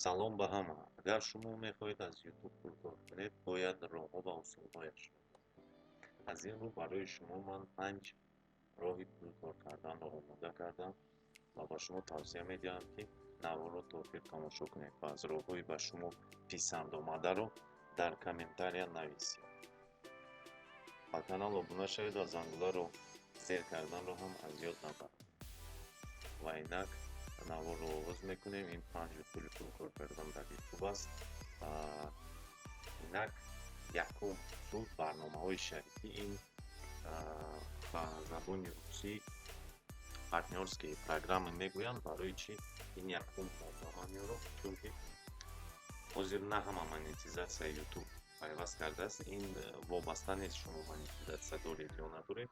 салом ба ҳама. Агар шумо мехоҳед аз YouTube пул кор кунед, бояд роҳҳо ва усулҳояш. Аз ин рӯ барои шумо ман 5 роҳи пул кор карданро омода кардам ва ба шумо тавсия медиҳам, ки наворо то охир тамошо кунед ва аз роҳҳои ба шумо писанд омадаро дар комментария нависед. Ба канал обуна шавед ва зангуларо зер карданро ҳам аз ёд набаред. Ва инак наворро оғоз мекунем. Ин 5 усули пул кор кардан дар YouTube аст. Инак якум усул барномаҳои шарикӣ. Ин ба забони русӣ партнёрские программы мегӯянд. Барои чӣ ин якум барнома меёрад? Чунки ҳозир на ҳама монетизатсияи YouTube пайваст кардааст. Ин вобаста нест шумо монетизатсия доред ё надоред.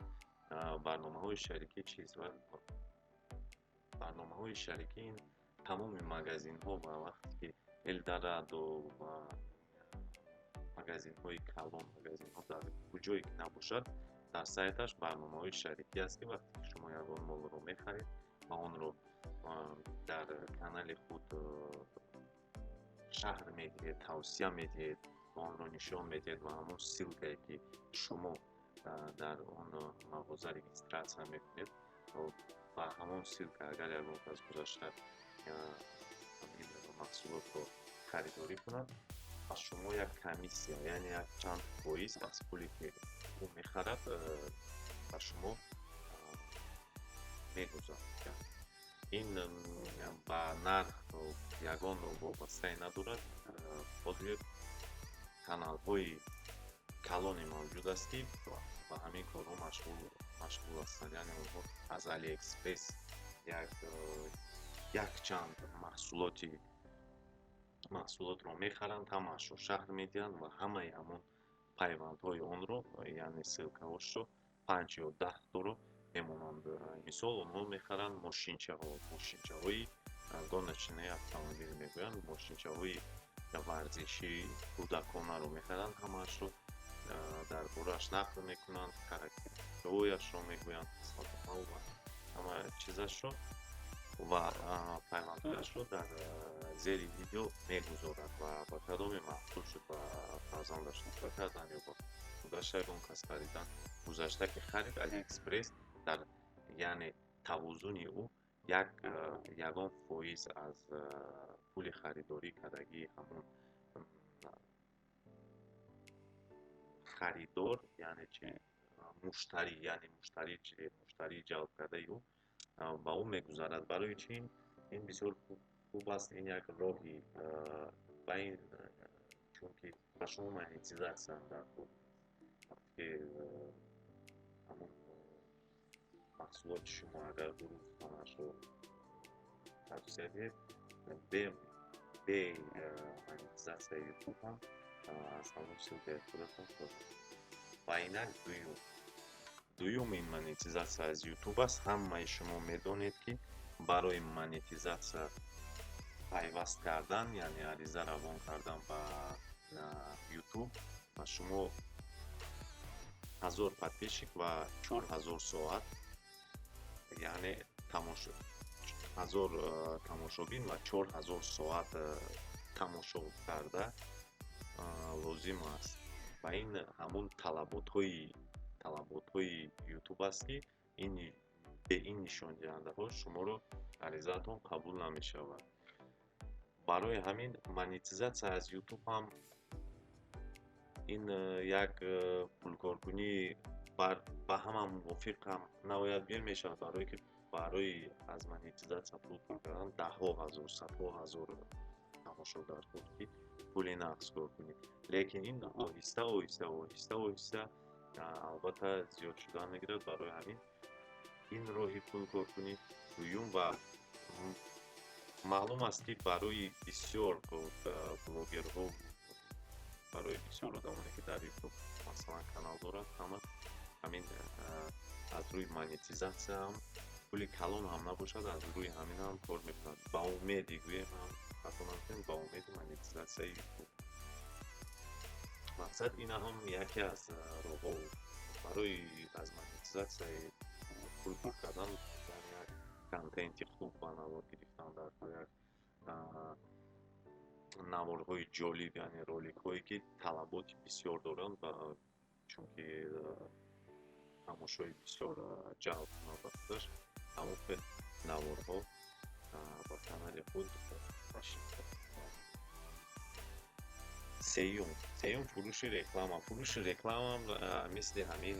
Барномаҳои шарикӣ чиз ва барномаҳои шарикӣ ин тамоми магазинҳо ва вақте ки Элдорадо ва магазинҳои калон, магазинҳо дар куҷое ки набошад, дар сайташ барномаҳои шарикӣ аст, ки вақте ки шумо ягон молро мехаред ва онро дар канали худ шаҳр медиҳед, тавсия медиҳед ва онро нишон медиҳед ва ҳамон ссилкае ки шумо дар он мағоза регистратсия мекунед, ба ҳамон ссилка агар ягон кас гузашта ин маҳсулотро харидорӣ кунад, аз шумо як комиссия, яъне як чанд фоиз аз пули ки ӯ мехарад ба шумо мегузарад. ин ба нарх ягон вобастае надорад. ҳозир каналҳои калоне мавҷуд аст, ки ба ҳамин корҳо машғул ҳастанд. Яъне онҳо аз AliExpress якчанд маҳсулотро мехаранд, ҳамаашро шаҳр медиҳанд ва ҳамаи ҳамон пайвандҳои онро, яъне ссилкаҳошро 5 ё 10 таро мемонанд. Мисол онҳо мехаранд мошинчаҳои гоночные автомобил мегӯянд, мошинчаҳои варзишӣ кӯдаконаро мехаранд, ҳамаашро дар борааш нақл мекунанд, характерҳояшро мегӯянд, ҳама чизашро ва пайвандҳояшро дар зери видео мегузорад ва ба кадоме маҳсул шуд ба фарзандаш нишон кардан ё ба худаш ягон кас харидан гузашта ки харид, AliExpress дар яъне тавозуни ӯ ягон фоиз аз пули харидорӣ кардагии ҳамон харидор, яъне чи муштарӣ, яъне муштарии ҷалб кардаи ӯ ба ӯ мегузарад. Барои чӣ ин бисёр хуб аст. Ин як роҳи ба ин, чунки ба шумо монетизатсия дар худ вақте ки ҳамон маҳсулоти шумо агар дуруст ҳамаашро тавсия диҳед, бе монетизатсияи YouTube ҳам аз ҳамон ссилкаи худатон ва инак дуюмин монетизатсия аз YouTube аст. Ҳамаи шумо медонед, ки барои монетизатсия пайваст кардан, яъне ариза равон кардан ба YouTube ба шумо 1000 подписчик ва 4000 соат, яъне 1000 тамошобин ва 4000 соат тамошо карда лозим аст. Ва ин ҳамон талаботҳои YouTube аст, ки бе ин нишондиҳандаҳо шуморо аризаатон қабул намешавад. Барои ҳамин монетизатсия аз YouTube ҳам ин як пулкоркунӣ ба ҳама мувофиқам наояд бир мешавад, барое ки барои аз монетизатсия пул кор кардан даҳҳо ҳазор, садҳо ҳазор тамошодарҳо ки пули нағз кор кунӣ. Лекин ин оҳиста албатта зиёд шудан мегирад. Барои ҳамин ин роҳи пул коркунӣ дуюм ва маълум аст, ки барои бисёр блогерҳо, барои бисёр одамоне ки дар YouTube масалан канал доранд, ҳамин аз рӯи монетизатсия ҳам пули калон ҳам набошад, аз рӯи ҳамин ҳам кор мекунанд. Ба умеди гӯем ҳам хатонам, ба умеди монетизатсияи YouTube. мақсад ина ҳам яке аз роҳҳо барои аз монетизатсияи пул кор кардан, як контенти хуб ба навор гирифтан дар як наворҳои ҷолиб, яъне роликҳое ки талаботи бисёр доранд ва чунки тамошои бисёр ҷалб кунанд ба худаш, ҳамон хел наворҳо ба канали худ нашр кард. сеюм фурӯши реклама. Фурӯши рекламам мисли ҳамин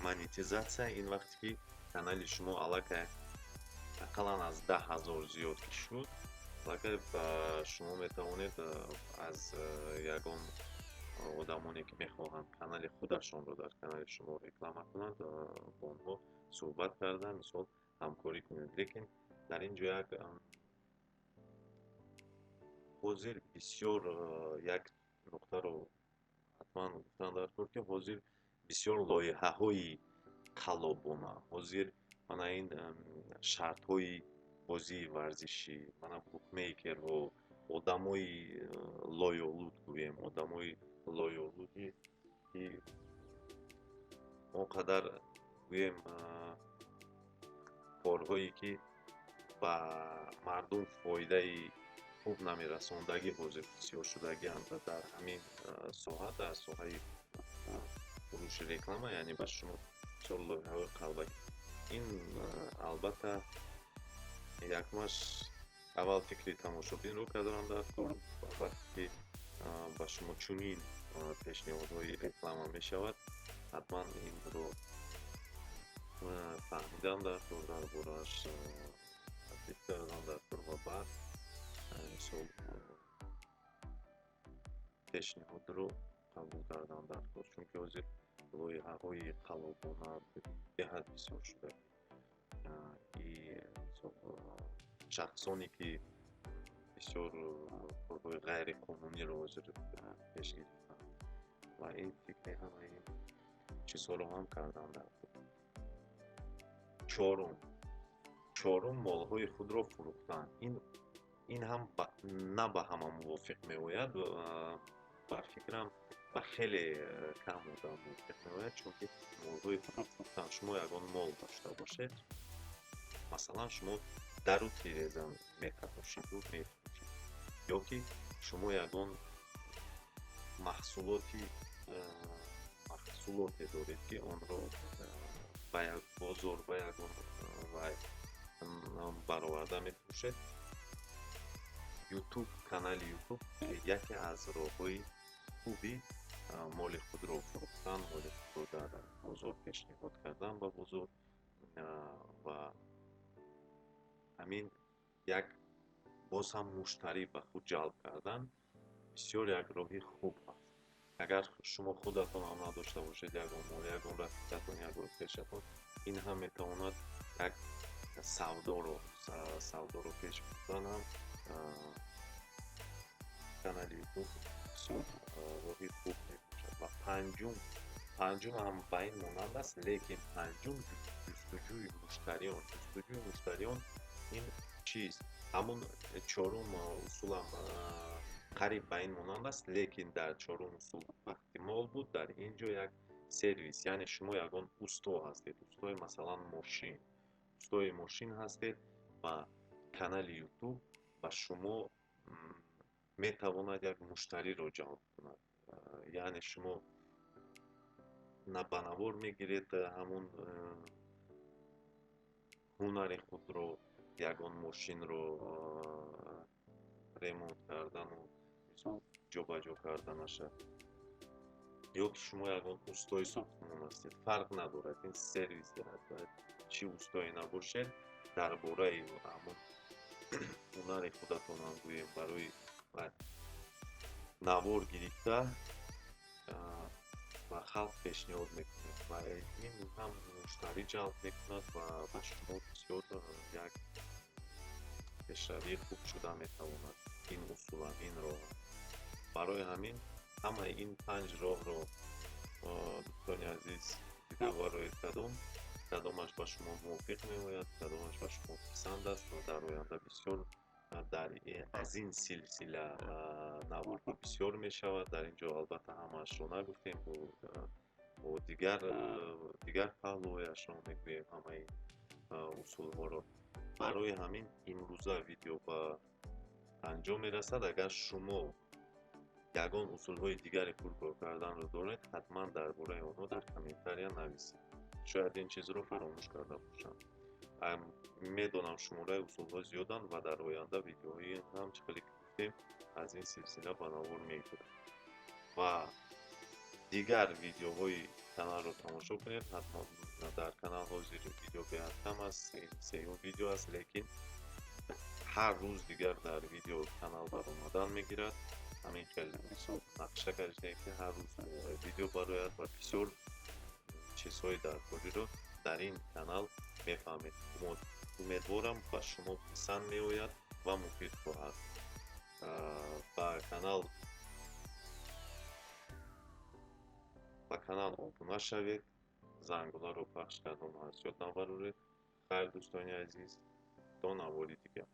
монетизатсия. Ин вақте ки канали шумо аллакай ақаллан аз 10,000 зиёд ки шуд, аллакай шумо метавонед аз ягон одамоне ки мехоҳанд канали худашонро дар канали шумо реклама кунанд, бо онҳо суҳбат карда мисол ҳамкорӣ кунед. Лекин дар ин ҷо як ҳозир бисёр як нуқтаро ҳатман гуфтан дар кор, ки ҳозир бисёр лоиҳаҳои қаллобона, ҳозир мана ин шартҳои бозии варзишӣ, мана букмейкерҳо, одамои лоеолуд гӯем, одамои лоеолудӣ ки он қадар гӯем корҳое ки ба мардум фоидаи хуб намерасондагӣ ҳозир бисёр шудагианд дар ҳамин соҳа, дар соҳаи фурӯши реклама, яъне ба шумо бисёр лоиҳаҳои қалбакӣ. Ин албатта якмаш аввал фикри тамошобинро кардам дар кор. Вақте ки ба шумо чунин пешниҳодҳои реклама мешавад, ҳатман инро фаҳмидан дар кор, дар борааш таҳқиқ кардам дар кор ва баъд мисол пешниҳодро қабул кардам дар кор, чунки ҳозир лоиҳаҳои қаллобона беҳад бисёр шуда. Шахсоне ки бисёр корҳои ғайриқонуниро ҳозир пеш гирифтанд ва ин фикри ҳамаи чизҳоро ҳам кардам дар кор. чорум молҳои худро фурӯхтан. ин ҳам на ба ҳама мувофиқ меояд, бар фикрам ба хеле кам одам мувофиқ меояд, чунки молҳои худро фурӯхтан, шумо ягон мол дошта бошед, масалан шумо дару тиреза метарошиду мефурӯшед, ё ки шумо ягон маҳсулоте доред ки онро ба як бозор, ба ягон вай бароварда мефурӯшед. канали ютуб яке аз роҳҳои хуби моли худро фурӯхтан, моли худро дар бозор пешниҳод кардан ба бозор ва ҳамин як боз ҳам муштарӣ ба худ ҷалб кардан бисёр як роҳи хуб аст. Агар шумо худатон ҳам надошта бошед ягон мол, ягон рафиқатон, ягон пешатон, ин ҳам метавонад як савдоро пеш бурдан ҳам канали ютуб бисёр роҳи хуб мебошад. Ва панҷум ҳам ба ин монанд аст, лекин панҷум ҷустуҷӯи муштариён ин чист? Ҳамун чорум усулам қариб ба ин монанд аст, лекин дар чорум усул вақти мол буд, дар ин ҷо як сервис, яъне шумо ягон усто ҳастед, устои масалан устои мошин ҳастед ва канали ютуб ба шумо метавонад як муштариро ҷалб кунад. Яъне шумо ба навор мегиред ҳамун ҳунари худро, ягон мошинро ремонт кардану ҷобаҷо карданаша, ё ки шумо ягон устои сохтмон ҳастед, фарқ надорад, ин сервис дорад. Чӣ устое набошед, дар бораи ҳамун ҳунари худатон ҳам гӯем барои навор гирифта ба халқ пешниҳод мекунед ва ин ҳам муштарӣ ҷалб мекунад ва ба шумо бисёр як пешравии хуб шуда метавонад ин усулам, ин роҳ. Барои ҳамин ҳамаи ин 5 роҳро дӯстони азиз дидовароед, кадомаш ба шумо мувофиқ меояд, кадомаш ба шумо писанд аст ва дар оянда бисёр аз ин силсила наворҳо бисёр мешавад. Дар ин ҷо албатта ҳамаашро нагуфтем, бо дигар паҳлӯҳояшро мегӯем ҳамаи усулҳоро. Барои ҳамин имрӯза видео ба انجام میرسد. اگر شما یگان اصولهای دیگر پول کردن رو دارید، حتما درباره اونها در کامنتاریا نویسید. شاید این چیز رو فراموش کرده باشم. میدونم شماره اصولها زیادن و در آینده ویدیوهایی هم چه گفتیم از این سلسله بنابر میگیرم و دیگر ویدیوهای کانال رو تماشا کنید. حتما در کانال ها زیر ویدیو بیان است، سیوم ویدیو است، لیکن هر روز دیگر در ویدیو کانال بر اومدن میگیرد. همین خیلی نقشه کشیده که هر روز ویدیو برایت و بسیار چیزهای در کلی رو در این کانال میفهمید. امیدوارم با شما پسند میآید و مفید خواهد. با کانال ابونه شوید، زنگوله رو پخش کردن و از یاد نبرید. خیر دوستان عزیز، تا نواری دیگر.